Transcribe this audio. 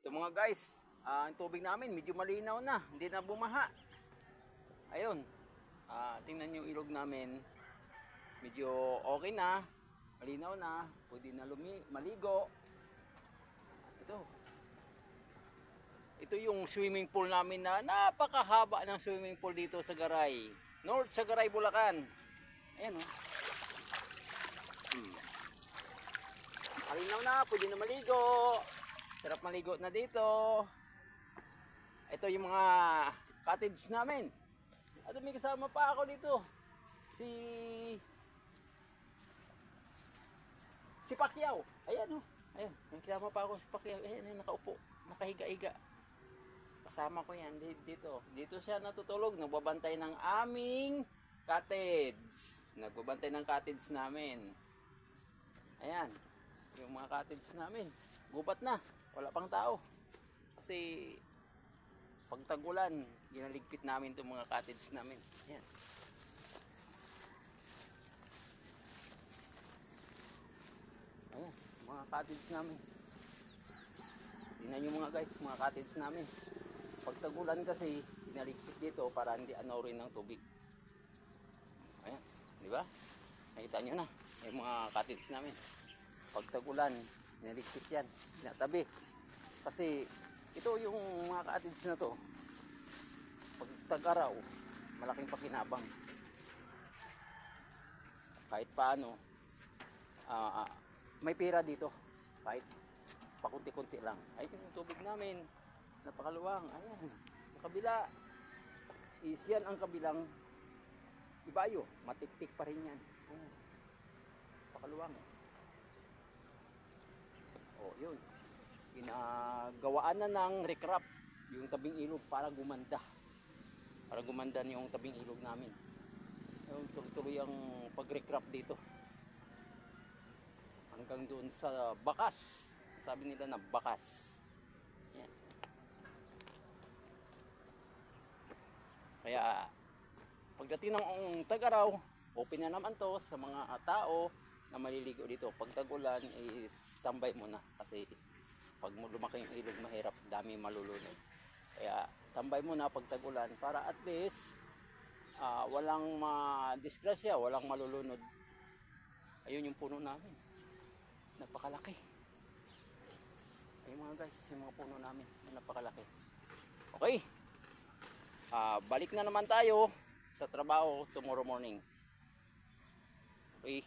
Ito mga guys, ang tubig namin medyo malinaw na, hindi na bumaha. Ayun, tingnan yung ilog namin, medyo okay na, malinaw na, pwede na maligo. Ito yung swimming pool namin na napakahaba ng swimming pool dito sa Garay. North sa Garay, Bulacan. Ayan o. Malinaw na, pwede na maligo. Sarap maligo na dito. Ito yung mga cottage namin. At may kasama pa ako dito. Si Pacquiao. Ayan o. Ayan, may kasama pa ako si Pacquiao. Ayan, nakaupo. Nakahiga-higa. Kasama ko yan dito. Dito siya natutulog. Nagbabantay ng aming cottage. Nagbabantay ng cottage namin. Ayan. Yung mga cottage namin. Gubat na. Wala pang tao. Kasi pag tag-ulan, ginaligpit namin itong mga cottage namin. Ayan. Ayan. Mga cottage namin. Tingnan nyo mga guys, mga cottage namin. Pag tag-ulan kasi, ginaligpit dito para hindi anorin ng tubig. Ayan. Di ba? Nakita nyo na. Yung mga cottage namin. Pag tag-ulan, ginaligpit yan. Tinatabi. Kasi ito yung mga cottage na to, pag tag-araw, malaking pakinabang. Kahit paano, may pera dito. Kahit pakunti-kunti lang. Ay, yung tubig namin, napakaluwang. Ayan, sa kabila, is yan ang kabilang ibayo. Matiktik pa rin yan. Ayan, napakaluwang. O, yun. Ginagawaan na ng recrap yung tabing ilog para gumanda yung tabing ilog namin. Yung tuloy ang pag-recrap dito hanggang doon sa bakas, sabi nila na bakas. Yan. Kaya pagdating ng tag-araw, open na naman to sa mga tao na maliligo dito. Pag tag-ulan is tambay muna kasi pag lumaki yung ilog mahirap, dami malulunod. Kaya tambay muna pag tag-ulan para at least walang disgrasya, walang malulunod. Ayun yung puno namin, napakalaki. Ayun mga guys, yung mga puno namin napakalaki. Okay, balik na naman tayo sa trabaho tomorrow morning. Okay.